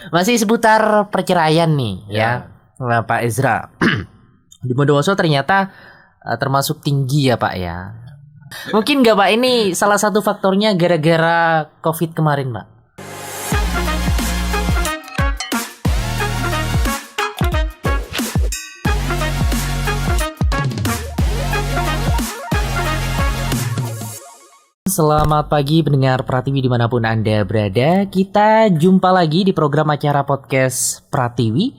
Masih seputar perceraian nih ya. Nah, Pak Ezra. Di Bondowoso ternyata termasuk tinggi ya Pak ya. Mungkin nggak Pak ini salah satu faktornya gara-gara COVID kemarin Pak? Selamat pagi pendengar Pratiwi dimanapun Anda berada. Kita jumpa lagi di program acara podcast Pratiwi.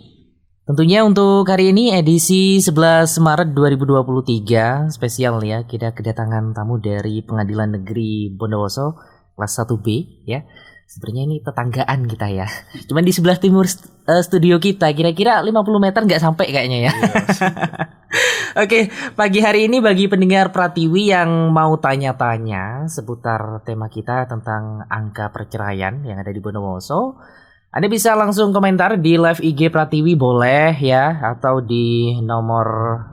Tentunya untuk hari ini edisi 11 Maret 2023 spesial ya. Kita kedatangan tamu dari Pengadilan Negeri Bondowoso kelas 1B ya. Sebenarnya ini tetanggaan kita ya. Cuman di sebelah timur studio kita kira-kira 50 meter nggak sampai kayaknya ya. Oke, pagi hari ini bagi pendengar Pratiwi yang mau tanya-tanya seputar tema kita tentang angka perceraian yang ada di Bondowoso, Anda bisa langsung komentar di live IG Pratiwi boleh ya, atau di nomor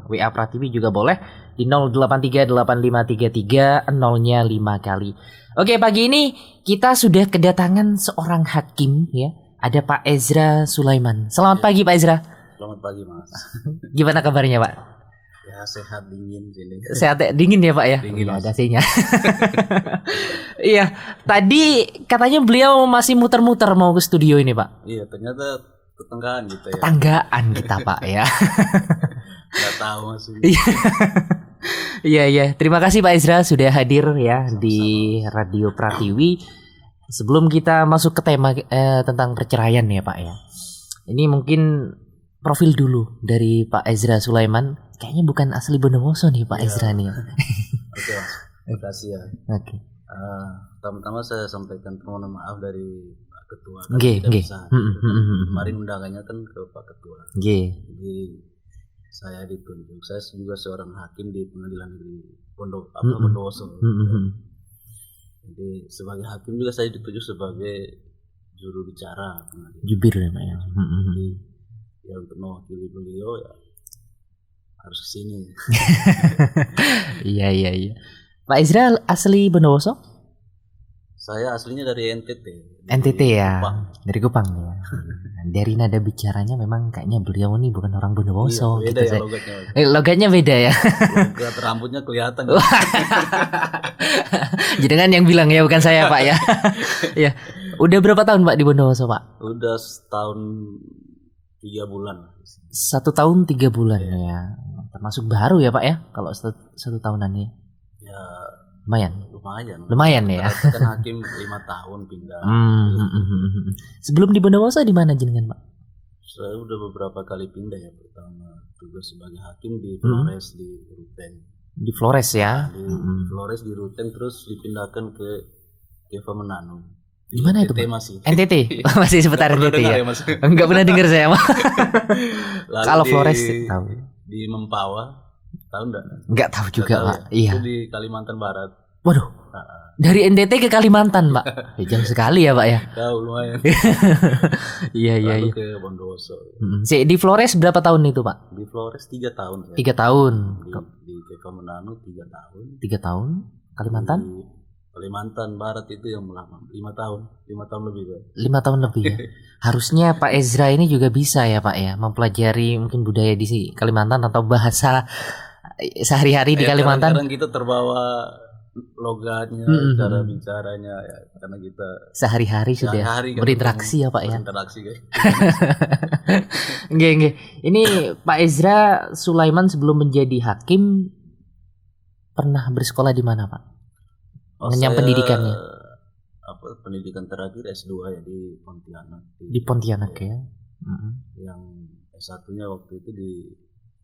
WA Pratiwi juga boleh di 0838533 0-nya 5 kali. Oke, pagi ini kita sudah kedatangan seorang hakim ya. Ada Pak Ezra Sulaiman. Selamat pagi Pak Ezra. Selamat pagi Mas. Gimana kabarnya Pak? Ya sehat dingin sini. Sehat dingin ya Pak ya? Dingin ada sihnya. Iya, tadi katanya beliau masih muter-muter mau ke studio ini Pak. Iya, ternyata tetanggaan gitu ya. Tetanggaan kita Pak ya. Gak tahu Mas. Iya. Terima kasih Pak Ezra sudah hadir ya di Radio Pratiwi. Sebelum kita masuk ke tema tentang perceraian ya Pak ya. Ini mungkin profil dulu dari Pak Ezra Sulaiman. Kayaknya bukan asli Bondowoso nih Pak Ezra nih. Oke Mas, terima kasih ya. Oke. Pertama-tama saya sampaikan permohonan maaf dari Pak Ketua. Oke. Kemarin undangannya kan ke Pak Ketua. Jadi saya ditunjuk. Saya juga seorang hakim di Pengadilan Negeri Bondowoso. Jadi sebagai hakim juga saya ditunjuk sebagai juru bicara. Jubir ya Pak ya. Jadi ya untuk mewakili beliau ya harus kesini. Iya. Pak Ezra asli Bondowoso? Saya aslinya dari NTT. NTT ya, Kupang. dari Kupang ya. Dari nada bicaranya memang kayaknya beliau ini bukan orang Bondowoso. Iya, beda gitu ya logatnya. Logatnya beda ya. Logat rambutnya kelihatan. Jadi kan yang bilang ya bukan saya Pak ya. Ya. Udah berapa tahun Pak di Bondowoso Pak? Udah setahun 3 bulan. 1 tahun 3 bulan ya. Termasuk baru ya Pak ya, kalau 1 tahunan ya. Ya lumayan ya. Kan hakim 5 tahun pindah. Sebelum di Bondowoso di mana jenengan Pak? Saya udah beberapa kali pindah ya. Pertama tugas sebagai hakim di Flores di Ruteng. Di Flores ya. Di Flores di Ruteng, terus dipindahkan ke Keva Menanum. Di mana itu Pak? Masih. NTT. Masih seputar NTT ya. Enggak pernah dengar saya Pak. Kalau Flores tahu. Di Mempawah. Tahu enggak? Enggak tahu juga Pak. Ya? Iya. Itu di Kalimantan Barat. Waduh. Dari NTT ke Kalimantan Pak. Jauh sekali ya Pak ya. Jauh lumayan. Iya. Lalu ke Bondowoso. Di Flores berapa tahun itu Pak? Di Flores 3 tahun. 3 tahun. Di Keva Menanum 3 tahun. 3 tahun. Kalimantan? Di Kalimantan Barat itu yang lama 5 tahun. 5 tahun lebih kan. 5 tahun lebih ya. Harusnya Pak Ezra ini juga bisa ya Pak ya, mempelajari mungkin budaya di Kalimantan atau bahasa sehari-hari di Kalimantan. Kadang-kadang kita terbawa logatnya, cara bicaranya ya, karena kita sehari-hari sudah kan berinteraksi ya Pak ya. Berinteraksi kan. Nggih. Ini Pak Ezra Sulaiman sebelum menjadi hakim pernah bersekolah di mana Pak? Mengenyam pendidikannya. Pendidikan terakhir S2 ya di Pontianak. Di Pontianak ya. Yang S1-nya waktu itu di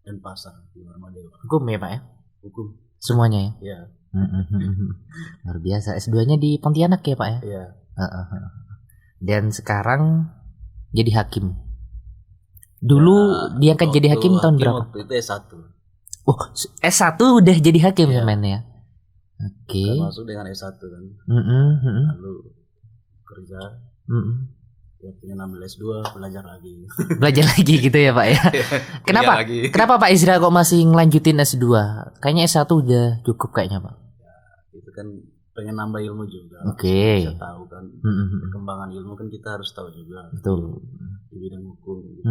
Denpasar di Warmadewa. Hukum ya Pak ya? Hukum. Semuanya ya? Iya. Luar biasa. S2-nya di Pontianak ya Pak ya? Iya. Dan sekarang jadi hakim. Dulu dia kan jadi hakim tahun berapa? Waktu itu S1. Oh, S1 udah jadi hakim men ya? Oke. Masuk dengan S1 kan. Lalu kerja. Ya pengen ambil S2, belajar lagi. Belajar lagi gitu ya Pak ya. Kenapa Pak Ezra kok masih ngelanjutin S2? Kayaknya S1 udah cukup kayaknya Pak. Ya, itu kan pengen nambah ilmu juga. Oke. Bisa tahu kan perkembangan ilmu kan kita harus tahu juga. Betul. Di bidang hukum.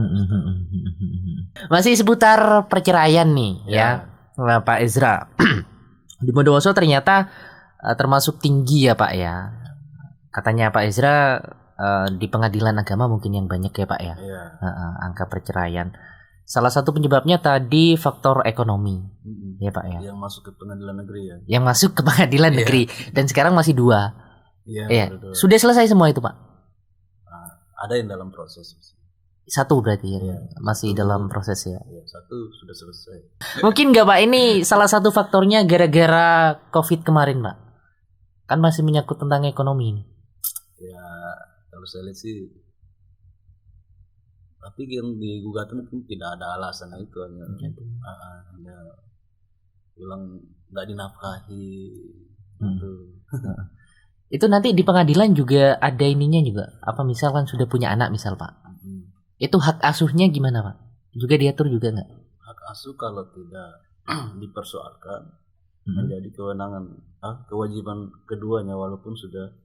Masih seputar perceraian nih ya, Pak Ezra. Di Bondowoso ternyata termasuk tinggi ya Pak ya. Katanya Pak Ezra di pengadilan agama mungkin yang banyak ya Pak ya. Angka perceraian. Salah satu penyebabnya tadi faktor ekonomi, ya Pak ya. Yang masuk ke pengadilan negeri ya. Yang masuk ke pengadilan negeri dan sekarang masih 2. Iya. Sudah selesai semua itu Pak? Ada yang dalam proses. 1 berarti ya, masih dalam proses ya. 1 sudah selesai. Mungkin nggak Pak ini salah satu faktornya gara-gara COVID kemarin Pak? Kan masih menyangkut tentang ekonomi ini. Ya kalau saya lihat sih. Tapi yang di gugatan itu tidak ada alasan itu, hanya bilang nggak dinafkahi gitu. Itu nanti di pengadilan juga ada ininya juga. Apa misalkan sudah punya anak misal Pak? Itu hak asuhnya gimana Pak? Juga diatur juga nggak? Hak asuh kalau tidak dipersoalkan menjadi kewajiban keduanya walaupun sudah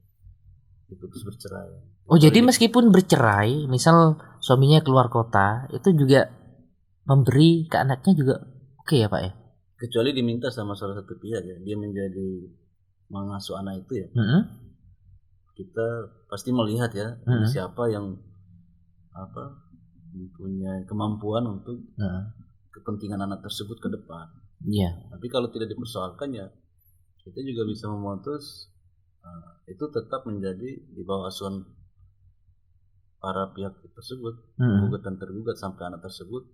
diputus bercerai. Oh jadi meskipun bercerai, misal suaminya keluar kota, itu juga memberi ke anaknya juga oke ya Pak ya? Kecuali diminta sama salah satu pihak ya, dia menjadi mengasuh anak itu ya. Kita pasti melihat ya siapa yang mempunyai kemampuan untuk kepentingan anak tersebut ke depan. Iya. Tapi kalau tidak dipersoalkan ya kita juga bisa memutus itu tetap menjadi di bawah asuhan para pihak tersebut, gugat dan tergugat sampai anak tersebut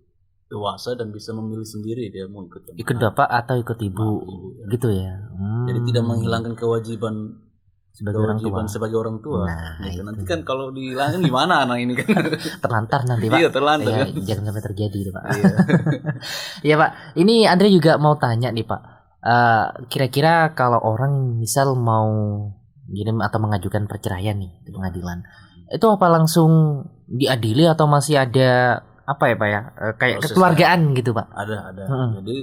dewasa dan bisa memilih sendiri dia mau ikut bapak atau ikut ibu gitu ya. Jadi tidak menghilangkan kewajiban sebagai orang tua. Nah, gitu. Nanti kan kalau dihilangkan gimana anak ini kan terlantar nanti Pak. Iya terlantar kan. Jangan sampai terjadi itu Pak. Iya Pak. Ini Andre juga mau tanya nih Pak. Kira-kira kalau orang misal mau ngirim atau mengajukan perceraian nih di pengadilan, itu apa langsung diadili atau masih ada apa ya Pak ya, kayak proses kekeluargaan gitu Pak? Ada. Jadi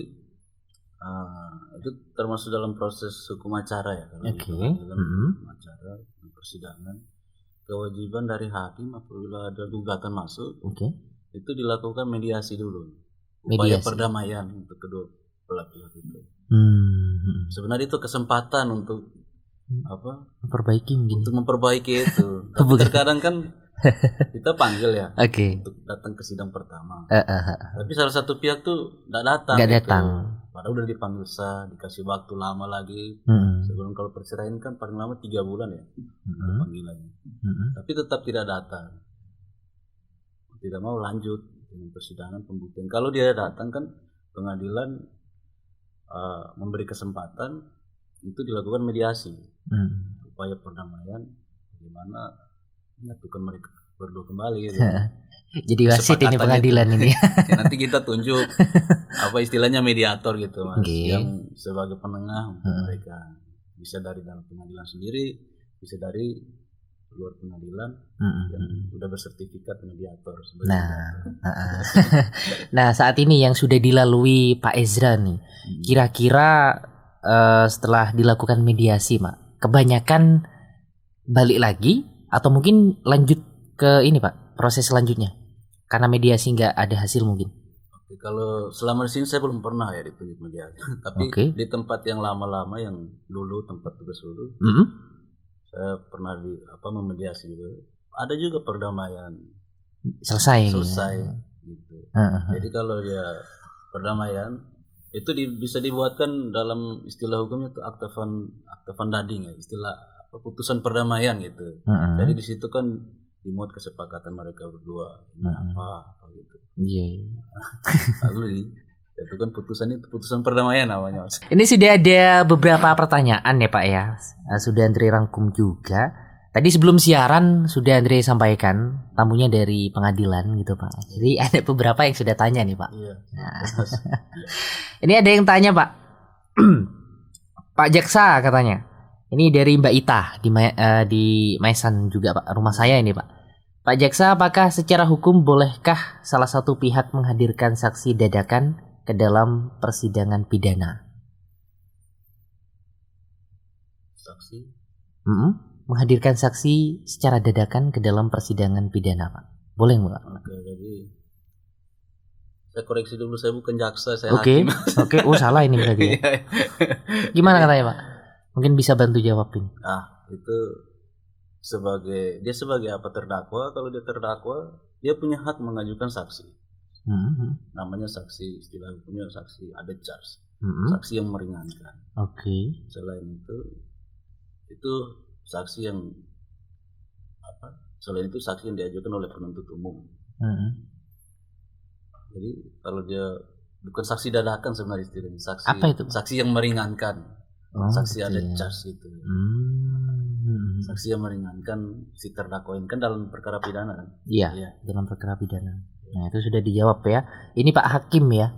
itu termasuk dalam proses hukum acara ya. Hukum acara persidangan, kewajiban dari hakim apabila ada gugatan masuk, itu dilakukan mediasi dulu, upaya perdamaian untuk kedua belah pihak itu. Sebenarnya itu kesempatan untuk memperbaiki itu. Tapi terkadang kan kita panggil ya untuk datang ke sidang pertama. Tapi salah satu pihak tuh nggak datang. Padahal udah dipanggil dikasih waktu lama lagi. Sebelum kalau perceraian kan paling lama 3 bulan ya panggilannya. Tapi tetap tidak datang. Tidak mau lanjut dengan persidangan pembuktian. Kalau dia datang kan pengadilan memberi kesempatan itu dilakukan mediasi, upaya perdamaian, bagaimana menyatukan mereka berdua kembali gitu. Jadi wasit ini pengadilan ini. Nanti kita tunjuk apa istilahnya mediator gitu Mas, yang sebagai penengah untuk mereka, bisa dari dalam pengadilan sendiri, bisa dari luar pengadilan yang udah bersertifikat mediator. Nah saat ini yang sudah dilalui Pak Ezra nih, kira-kira setelah dilakukan mediasi Pak, kebanyakan balik lagi atau mungkin lanjut ke ini Pak, proses selanjutnya karena mediasi nggak ada hasil mungkin? Kalau selama di sini saya belum pernah ya ditunjuk mediasi, tapi di tempat yang lama-lama yang dulu tempat tugas dulu, saya pernah memediasi juga. Ada juga perdamaian selesai gitu. Jadi kalau dia perdamaian itu bisa dibuatkan dalam istilah hukumnya itu akta fundading ya, istilah putusan perdamaian gitu. Jadi di situ kan dimuat kesepakatan mereka berdua ini apa gitu. Iya. Lalu itu kan putusan perdamaian namanya Mas. Ini sudah ada beberapa pertanyaan ya Pak ya. Sudah Andre rangkum juga. Tadi sebelum siaran sudah Andre sampaikan tamunya dari pengadilan gitu Pak. Jadi ada beberapa yang sudah tanya nih Pak. Iya. Nah. Ini ada yang tanya Pak. Pak Jaksa katanya. Ini dari Mbak Ita di Maesan juga Pak. Rumah saya ini Pak. Pak Jaksa, apakah secara hukum bolehkah salah satu pihak menghadirkan saksi dadakan ke dalam persidangan pidana? Saksi menghadirkan saksi secara dadakan ke dalam persidangan pidana, Pak. Boleh nggak? Oke, jadi saya koreksi dulu, saya bukan jaksa, saya hakim. Oke, salah ini berarti ya. Gimana katanya, Pak? Mungkin bisa bantu jawab ini. Itu sebagai apa, terdakwa. Kalau dia terdakwa, dia punya hak mengajukan saksi. Namanya saksi, istilah punya saksi ada charge. Saksi yang meringankan. Oke. Selain itu saksi yang selain itu saksi yang diajukan oleh penuntut umum. Jadi kalau dia bukan saksi dadakan sebenarnya istilahnya, saksi. Apa itu? Saksi yang meringankan. Saksi ada charge itu. Saksi yang meringankan si terdakwa ini kan dalam perkara pidana kan? Iya. Dalam perkara pidana. Nah, itu sudah dijawab ya. Ini Pak Hakim ya.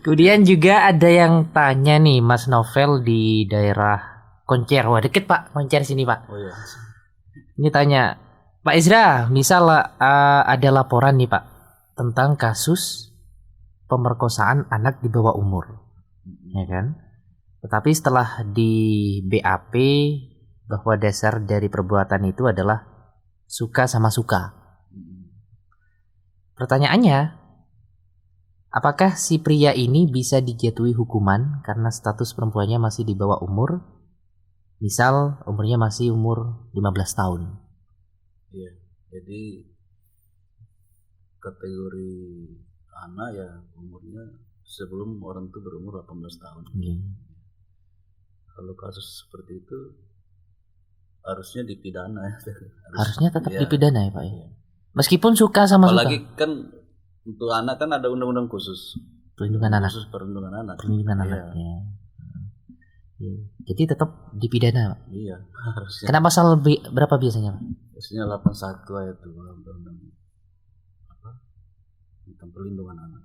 Kemudian juga ada yang tanya nih, Mas Novel di daerah Koncer. Wah, deket Pak, Koncer sini Pak. Oh iya. Ini tanya, Pak Ezra, misal ada laporan nih Pak tentang kasus pemerkosaan anak di bawah umur, ya kan? Tetapi setelah di BAP bahwa dasar dari perbuatan itu adalah suka sama suka. Pertanyaannya, apakah si pria ini bisa dijatuhi hukuman karena status perempuannya masih di bawah umur? Misal umurnya masih umur 15 tahun. Iya, jadi kategori anak ya umurnya sebelum orang itu berumur 18 tahun. Kalau kasus seperti itu harusnya dipidana ya. Harusnya tetap dipidana ya Pak ya. Meskipun suka sama apalagi suka. Kan untuk anak kan ada undang-undang khusus. Perlindungan anak. Khusus perlindungan anak. Perlindungan anak ya. Jadi tetap dipidana Pak. Iya, harusnya. Kena pasal berapa biasanya Pak? Biasanya 81 ayat 2 undang-undang tentang perlindungan anak.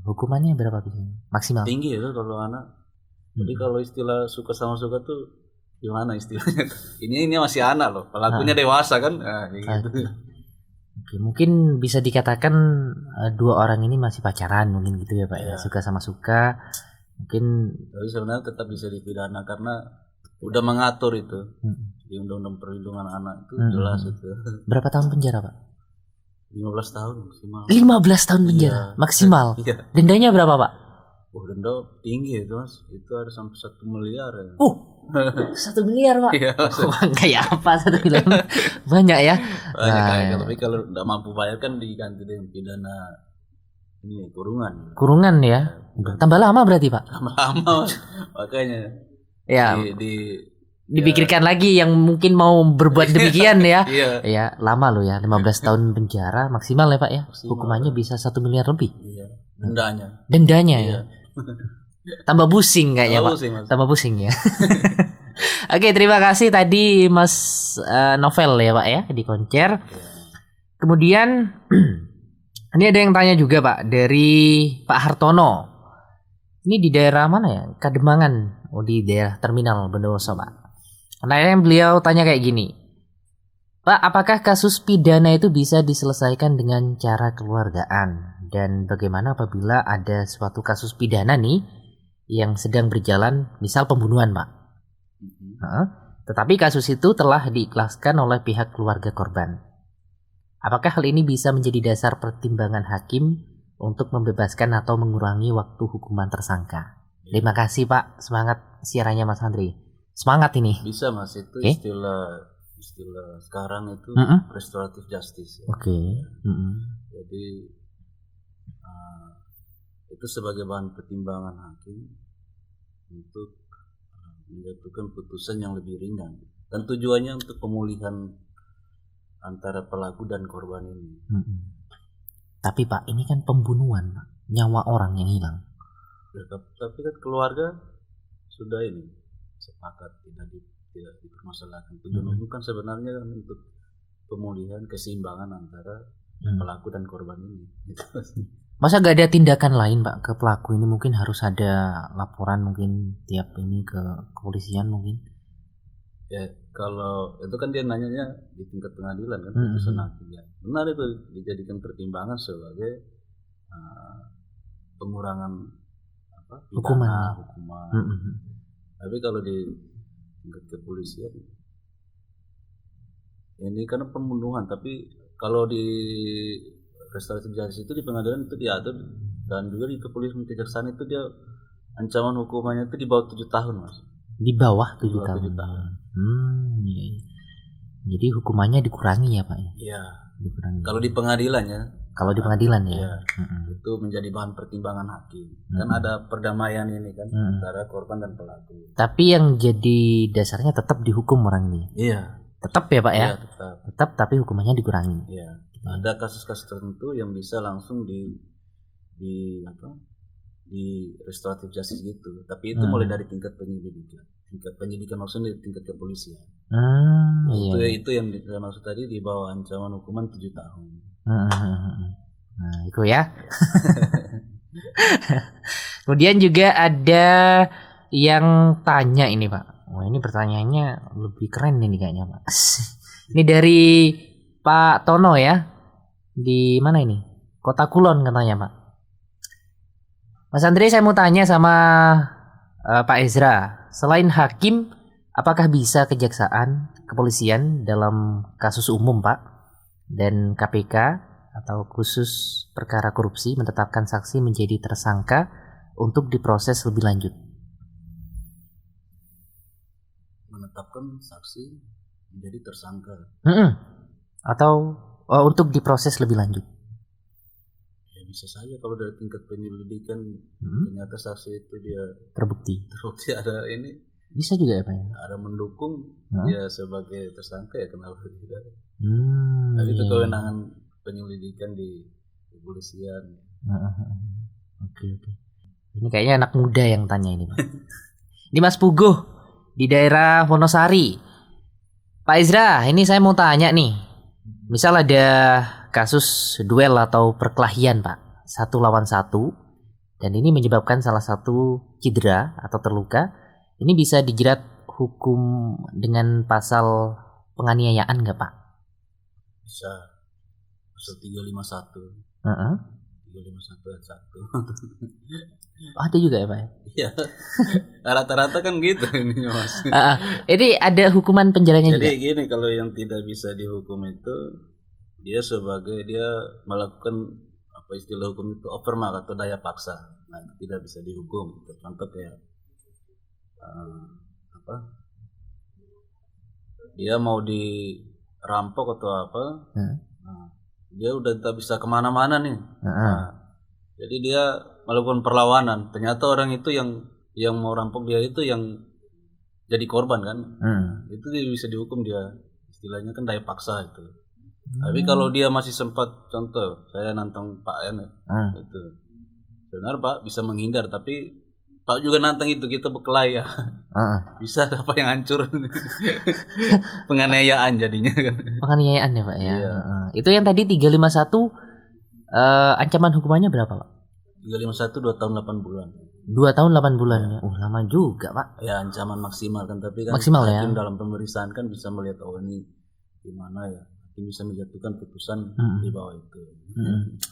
Hukumannya berapa biasanya? Maksimal. Tinggi ya kalau anak. Jadi kalau istilah suka sama suka tuh gimana istilahnya? Ini masih anak loh, pelakunya dewasa kan? Gitu. Oke, mungkin bisa dikatakan dua orang ini masih pacaran mungkin gitu ya Pak ya, suka sama suka. Mungkin tapi sebenarnya tetap bisa dipidana karena udah mengatur itu di Undang-Undang Perlindungan Anak itu jelas itu. Berapa tahun penjara Pak? 15 tahun maksimal. 15 tahun penjara maksimal. Dendanya berapa Pak? Denda tinggi itu Mas, itu ada sampai 1 miliar ya. 1 miliar Pak? Iya. Kayak apa 1 miliar? Banyak ya. Banyak, tapi kalau tidak mampu bayar kan diganti dengan pidana ini kurungan ya. Tambah lama berarti Pak? Tambah lama makanya ya dipikirkan lagi yang mungkin mau berbuat demikian ya. Ya lama loh ya, 15 tahun penjara maksimal ya Pak ya. Hukumannya bisa 1 miliar lebih. Dendanya ya. Tambah pusing kayaknya Pak. Tambah pusing ya. Oke, terima kasih tadi Mas Novel ya Pak ya di Koncer. Kemudian ini ada yang tanya juga Pak dari Pak Hartono. Ini di daerah mana ya? Kademangan. Di daerah Terminal Bondowoso Pak. Nah, beliau tanya kayak gini. Pak, apakah kasus pidana itu bisa diselesaikan dengan cara keluargaan? Dan bagaimana apabila ada suatu kasus pidana nih yang sedang berjalan, misal pembunuhan Pak. Tetapi kasus itu telah diikhlaskan oleh pihak keluarga korban. Apakah hal ini bisa menjadi dasar pertimbangan hakim untuk membebaskan atau mengurangi waktu hukuman tersangka? Terima kasih Pak, semangat siarannya Mas Andri. Semangat ini. Bisa Mas, itu istilah sekarang itu restoratif justice. Jadi itu sebagai bahan pertimbangan hakim untuk menjatuhkan putusan yang lebih ringan dan tujuannya untuk pemulihan antara pelaku dan korban ini. Tapi Pak, ini kan pembunuhan, Pak. Nyawa orang yang hilang. Ya, tapi kan keluarga sudah ini sepakat tidak dipermasalahkan. Tujuan kan sebenarnya untuk pemulihan keseimbangan antara pelaku dan korban ini. Masa gak ada tindakan lain Pak ke pelaku ini? Mungkin harus ada laporan mungkin tiap ini ke kepolisian mungkin. Ya kalau itu kan dia nanyanya di tingkat pengadilan kan putusan hakim ya. Benar itu dijadikan pertimbangan sebagai pengurangan hukuman. Tapi kalau di tingkat kepolisian. Ini karena pembunuhan, tapi kalau di restoratif justice itu di pengadilan itu diatur, dan juga di kepolisian kejaksaan itu dia ancaman hukumannya itu di bawah 7 tahun, Mas. Di bawah 7 tahun. Iya. Jadi hukumannya dikurangi ya, Pak? Iya. Dikurangi. Kalau di pengadilannya. Kalau di pengadilan ya. Iya. Itu menjadi bahan pertimbangan hakim. Kan ada perdamaian ini kan antara korban dan pelaku. Tapi yang jadi dasarnya tetap dihukum orang ini. Iya. Tetap ya, Pak ya? Iya, tetap tapi hukumannya dikurangi. Iya. Ada kasus-kasus tertentu yang bisa langsung di restoratif justice gitu. Tapi itu mulai dari tingkat penyidikan maksudnya di tingkat kepolisian. Itu yang maksud tadi di bawah ancaman hukuman 7 tahun. Nah, itu ya. Kemudian juga ada yang tanya ini, Pak. Wah, ini pertanyaannya lebih keren ini kayaknya, Pak. Ini dari Pak Tono ya. Di mana ini? Kota Kulon katanya, Pak. Mas Andre, saya mau tanya sama Pak Ezra. Selain hakim, apakah bisa kejaksaan, kepolisian dalam kasus umum, Pak, dan KPK atau khusus perkara korupsi menetapkan saksi menjadi tersangka untuk diproses lebih lanjut? Menetapkan saksi menjadi tersangka. Atau untuk diproses lebih lanjut? Ya bisa saja kalau dari tingkat penyelidikan ternyata saksi itu dia terbukti ada ini. Bisa juga ya, Pak? Ada mendukung dia sebagai tersangka, ya kenapa tidak? Jadi itu kewenangan penyelidikan di kepolisian. Oke. Ini kayaknya anak muda yang tanya ini, Pak. Ini Mas Puguh di daerah Wonosari. Pak Ezra, ini saya mau tanya nih. Misal ada kasus duel atau perkelahian, Pak, 1 lawan 1, dan ini menyebabkan salah satu cedera atau terluka. Ini bisa dijerat hukum dengan pasal penganiayaan nggak, Pak? Bisa. Pasal 351. 351 ayat 1. Ada juga ya, Pak? Iya. Rata-rata kan gitu ini, Mas. Ini ada hukuman penjaranya juga. Jadi gini, kalau yang tidak bisa dihukum itu dia melakukan apa istilah hukum itu overmark atau daya paksa. Nah, itu tidak bisa dihukum. Contoh ya dia mau dirampok atau apa, dia udah tak bisa kemana-mana nih. Jadi dia melakukan perlawanan. Ternyata orang itu yang mau rampok dia itu yang jadi korban kan. Itu dia bisa dihukum, dia istilahnya kan daya paksa itu. Tapi kalau dia masih sempat, contoh saya nantang Pak N itu benar Pak bisa menghindar, tapi Pak juga nantang itu, kita berkelahi ya. Bisa apa yang hancur. Penganiayaan jadinya kan. Penganiayaan ya, Pak ya. Iya. Itu yang tadi 351 ancaman hukumannya berapa, Pak? 351 2 tahun 8 bulan. 2 tahun 8 bulan ya. Lama juga, Pak. Ya, ancaman maksimal kan, tapi kan maksimal hakim ya. dalam pemeriksaan kan bisa melihat ini gimana ya. Hakim bisa menjatuhkan putusan di bawah itu.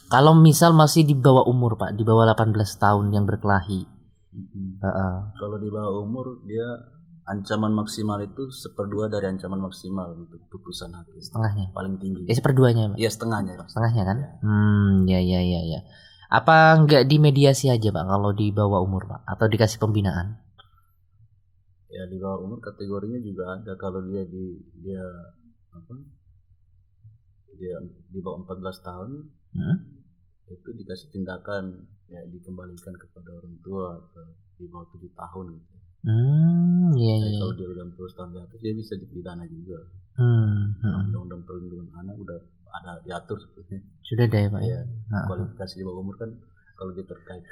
Kalau misal masih di bawah umur, Pak, di bawah 18 tahun yang berkelahi. Kalau di bawah umur dia ancaman maksimal itu 1/2 dari ancaman maksimal untuk putusan hakim. Setengahnya. Paling tinggi. 1/2-nya, Pak. Iya, setengahnya. Setengahnya kan? Ya. Apa enggak dimediasi aja, Pak, kalau di bawah umur, Pak, atau dikasih pembinaan? Ya, di bawah umur kategorinya juga ada. Kalau dia di bawah 14 tahun, itu dikasih tindakan, ya dikembalikan kepada orang tua, atau di bawah 7 tahun gitu. Kalau dia udah 40 tahun di atas, dia bisa dipidana juga. Undang-undang perlindungan anak udah ada diatur seperti. Sudah ada ya, Pak? Ya, kualifikasi di bawah umur kan kalau dia terkait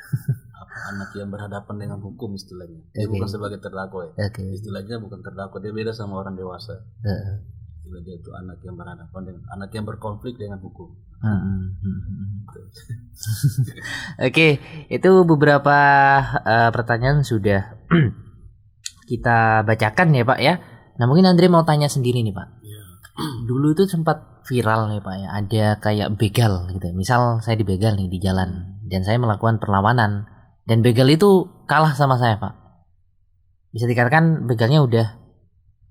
anak yang berhadapan dengan hukum istilahnya. Dia bukan sebagai terdakwa ya. Istilahnya bukan terdakwa, dia beda sama orang dewasa. Istilah dia itu anak yang berhadapan dengan anak yang berkonflik dengan hukum. Oke, itu beberapa pertanyaan sudah kita bacakan ya, Pak ya. Nah, mungkin Andre mau tanya sendiri nih, Pak. Dulu itu sempat viral nih, Pak ya, ada kayak begal gitu. Misal saya dibegal nih di jalan dan saya melakukan perlawanan dan begal itu kalah sama saya, Pak. Bisa dikatakan begalnya udah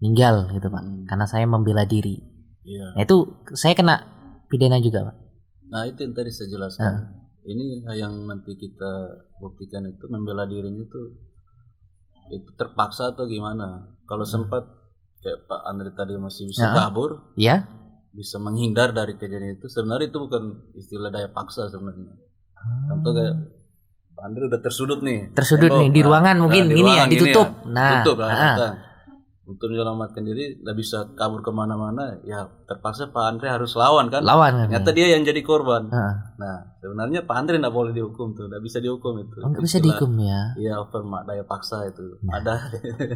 meninggal gitu Pak, karena saya membela diri. Iya. Nah, itu saya kena pidana juga Pak. Nah itu yang tadi saya jelaskan. Ini yang nanti kita buktikan itu membela dirinya itu terpaksa atau gimana. Kalau sempat kayak Pak Andre tadi masih bisa kabur, ya, bisa menghindar dari kejadian itu, sebenarnya itu bukan istilah daya paksa sebenarnya. Contoh kayak Pak Andre udah tersudut nih di ruangan mungkin di ruangan, ditutup, tutup lah. Untuk menyelamatkan diri, nggak bisa kabur kemana-mana, ya terpaksa Pak Andre harus lawan kan. Ternyata dia yang jadi korban. Nah sebenarnya Pak Andre nggak boleh dihukum tuh, nggak bisa dihukum itu. Nggak bisa dihukum ya? Iya, daya paksa itu ada.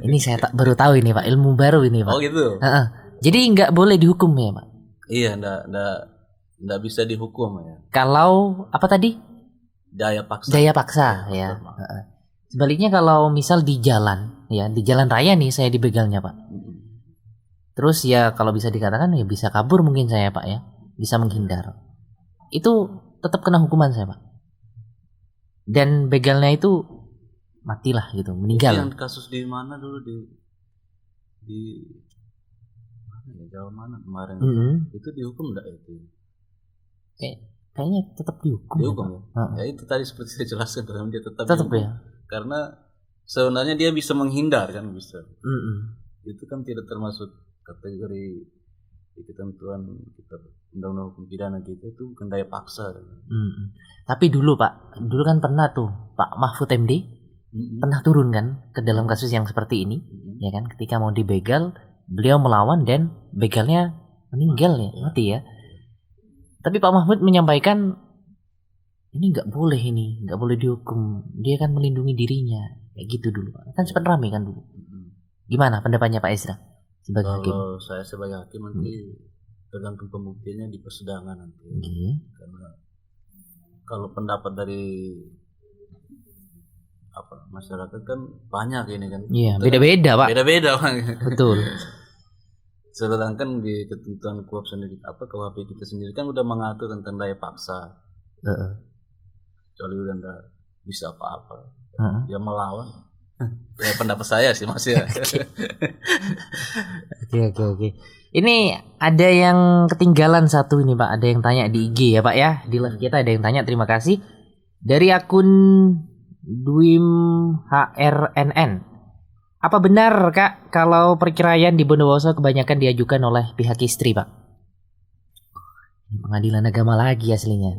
Ini saya baru tahu ini Pak, ilmu baru ini Pak. Oh gitu. Jadi nggak boleh dihukum ya Pak? Iya, nggak bisa dihukum ya. Kalau apa tadi? Daya paksa. Daya paksa ya. Sebaliknya kalau misal di jalan raya nih saya dibegalnya Pak. Terus ya kalau bisa dikatakan ya bisa kabur mungkin saya Pak ya, bisa menghindar. Itu tetap kena hukuman saya Pak. Dan begalnya itu matilah gitu, meninggal. Yang kasus di mana dulu di Jawa mana kemarin? Itu dihukum enggak itu? Kayaknya tetap dihukum. Dihukum ya? Ya itu tadi seperti saya jelaskan dalam dia tetap dihukum. Ya. Karena sebenarnya dia bisa menghindar kan bisa. Itu kan tidak termasuk kategori ketentuan kita undang-undang hukum pidana kita, itu bukan daya paksa. Tapi dulu Pak, kan pernah tuh Pak Mahfud MD pernah turun kan ke dalam kasus yang seperti ini, ya kan? Ketika mau dibegal, beliau melawan dan begalnya meninggal ya, mati ya. Tapi Pak Mahfud menyampaikan ini nggak boleh dihukum, dia kan melindungi dirinya, kayak gitu dulu. Kan sempat ramai kan dulu. Gimana pendapatnya Pak Ezra sebagai hakim? Kalau saya sebagai hakim nanti tergantung pembuktiannya di persidangan nanti. Karena kalau pendapat dari masyarakat kan banyak ini kan. Iya, beda-beda Pak. Beda-beda Pak. Betul. Sedangkan di ketentuan KUHP sendiri KUHP kita sendiri kan udah mengatur tentang daya paksa. Kecuali udah nggak bisa apa-apa, dia melawan. Ya pendapat saya sih Mas ya. Oke. Ini ada yang ketinggalan satu ini Pak, ada yang tanya di IG ya Pak ya, di live kita ada yang tanya, terima kasih. Dari akun Dwim HRNN. Apa benar Kak kalau perceraian di Bondowoso kebanyakan diajukan oleh pihak istri Pak? Pengadilan agama lagi aslinya.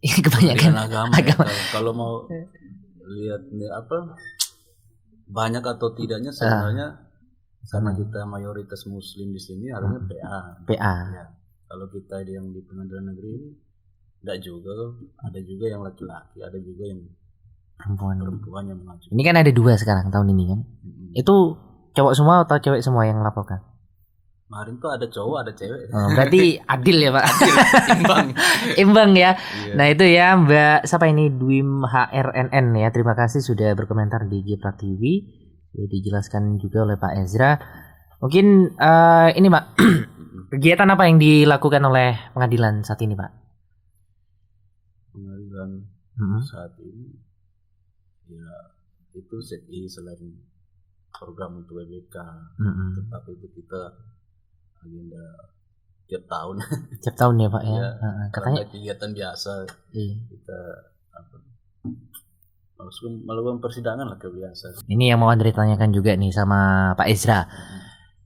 Kebanyakan agama. Kalau mau lihat banyak atau tidaknya sebenarnya karena kita mayoritas muslim di sini harusnya PA. Ya. Kalau kita yang di pengadilan negeri ini enggak juga, ada juga yang laki-laki, ada juga yang perempuan yang mengajukan. Ini kan ada 2 sekarang tahun ini kan. Itu cowok semua atau cewek semua yang melaporkan? Kemarin tuh ada cowok, ada cewek. Berarti adil ya Pak. Adil, imbang ya. Iya. Nah itu ya Mbak, siapa ini, Dwim HRNN ya. Terima kasih sudah berkomentar di IG Pratiwi. Sudah dijelaskan juga oleh Pak Ezra. Mungkin ini Pak, kegiatan apa yang dilakukan oleh pengadilan saat ini Pak? Pengadilan saat ini ya itu selain program untuk WBK, tetapi itu kita agenda tiap tahun ya Pak ya. Katanya kegiatan biasa. Kita melakukan persidangan lah kebiasaan. Ini yang mau Andre tanyakan juga nih sama Pak Ezra.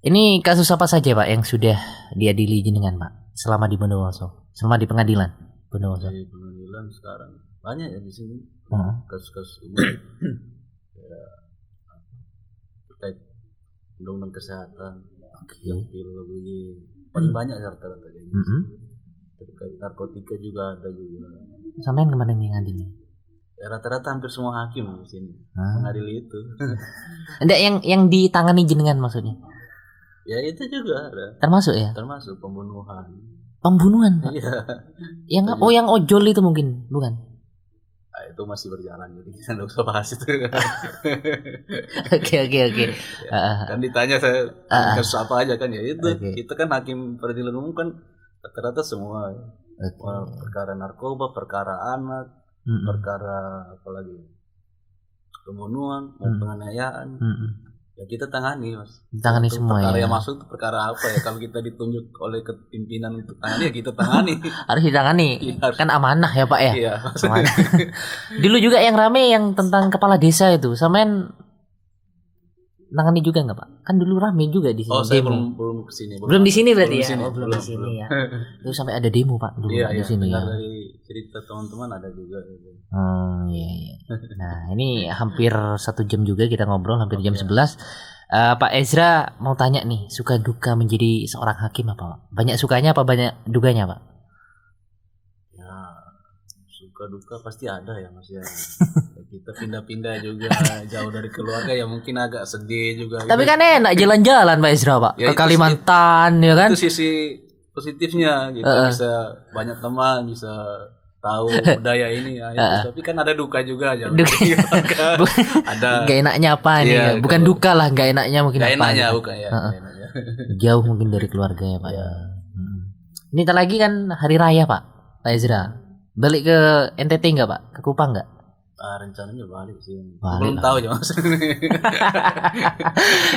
Ini kasus apa saja Pak yang sudah diadili jenengan Pak selama di Bondowoso, selama di pengadilan Bondowoso? Di pengadilan sekarang banyak ya di sini kasus-kasus umum. Terkait undang-undang kesehatan, yang paling banyak rata-rata kayak gitu. Terkait narkotika juga ada juga. Sampai kemarin yang adilnya? Ya, rata-rata hampir semua hakim di sini mengadili itu. Enggak yang ditangani jenengan maksudnya? Ya itu juga ada. Termasuk ya? Termasuk pembunuhan. Pembunuhan Pak? Iya. Yang ojol itu mungkin bukan? Nah, itu masih berjalan jadi kita nggak usah bahas itu. Oke. Kan ditanya saya kasus apa aja kan ya itu. Kita kan hakim peradilan umum kan rata-rata semua. Perkara narkoba, perkara anak, perkara apalagi pembunuhan, penganiayaan. Ya kita tangani mas. Tangani semua perkara ya. yang masuk itu perkara apa ya? Kalau kita ditunjuk oleh pimpinan untuk tangani ya kita tangani. Harus ditangani. Iya, kan amanah ya Pak ya. Iya. Amanah. Dulu juga yang rame yang tentang kepala desa itu, samain nangani juga nggak Pak? Kan dulu rame juga di sini. Oh saya belum kesini. Belum di sini berarti belum ya? Belum di sini ya. Itu sampai ada demo Pak dulu iya, di sini ya. Dari cerita teman-teman ada juga. Iya. Nah ini hampir 1 jam juga kita ngobrol, hampir jam 11. Pak Ezra mau tanya nih, suka duka menjadi seorang hakim apa Pak? Banyak sukanya apa banyak duganya Pak? Ya suka duka pasti ada ya mas ya. Kita pindah-pindah juga jauh dari keluarga ya mungkin agak sedih juga. Tapi kan enak jalan-jalan Pak Ezra Pak ya, ke Kalimantan ya kan? Itu sisi positifnya gitu, bisa banyak teman, bisa tahu budaya ini ya. Tapi kan ada duka juga jauh dari keluarga. Ada gak enaknya apa nih? Ya, bukan duka lah, gak enaknya mungkin gak apa? Enaknya bukan ya. Jauh mungkin dari keluarga ya Pak. Ya. Ini tak lagi kan hari raya Pak Ezra. Balik ke NTT enggak Pak? Ke Kupang enggak? Rencananya balik sih. Belum tahu ya mas.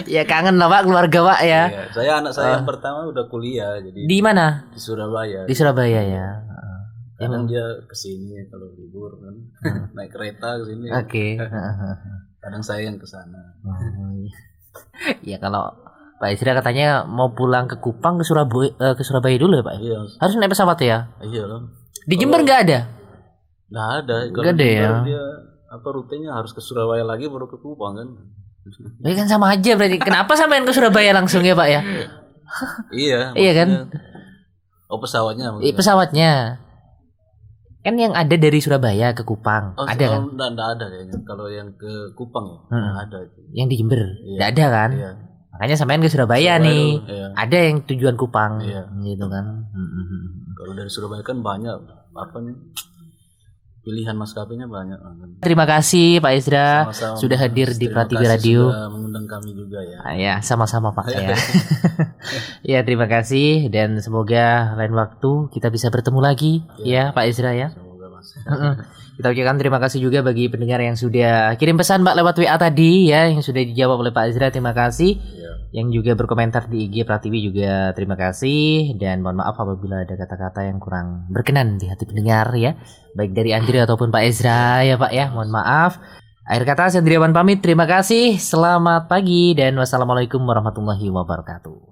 Ya kangen lah Pak keluarga Pak ya. Iya, saya anak saya yang pertama udah kuliah jadi. Di mana? Di Surabaya. Di Surabaya ya. Kadang dia kesini kalau libur kan naik kereta kesini. Oke. Kadang saya yang kesana. Ya kalau Pak Ezra katanya mau pulang ke Kupang ke Surabaya dulu ya Pak. Iya. Harus naik pesawat ya. Iya loh. Di Jember nggak ada? Nggak ada. Nggak ada ya. Dia rutenya harus ke Surabaya lagi baru ke Kupang kan. Ya kan sama aja berarti. Kenapa samain ke Surabaya langsung ya Pak ya? Iya. Iya kan? Oh pesawatnya. Pesawatnya. Kan yang ada dari Surabaya ke Kupang ada kan? Nggak ada kayaknya. Kalau yang ke Kupang ya nggak ada itu. Yang di Jember nggak ada kan? Iya. Makanya samain ke Surabaya nih. Dulu, iya. Ada yang tujuan Kupang gitu kan. Kalau dari Surabaya kan banyak apa nih? Pilihan maskapainya banyak. Terima kasih Pak Ezra sudah hadir di Prativi Radio. Sudah mengundang kami juga ya. Ya sama-sama Pak ya. Ya terima kasih dan semoga lain waktu kita bisa bertemu lagi ya Pak Ezra ya. Semoga Mas. Kita ucapkan terima kasih juga bagi pendengar yang sudah kirim pesan Pak lewat WA tadi ya, yang sudah dijawab oleh Pak Ezra, terima kasih. Yang juga berkomentar di IG Prativi juga terima kasih, dan mohon maaf apabila ada kata-kata yang kurang berkenan di hati pendengar ya, baik dari Andri ataupun Pak Ezra ya Pak ya, mohon maaf. Akhir kata Sendiriawan pamit, terima kasih, selamat pagi dan wassalamualaikum warahmatullahi wabarakatuh.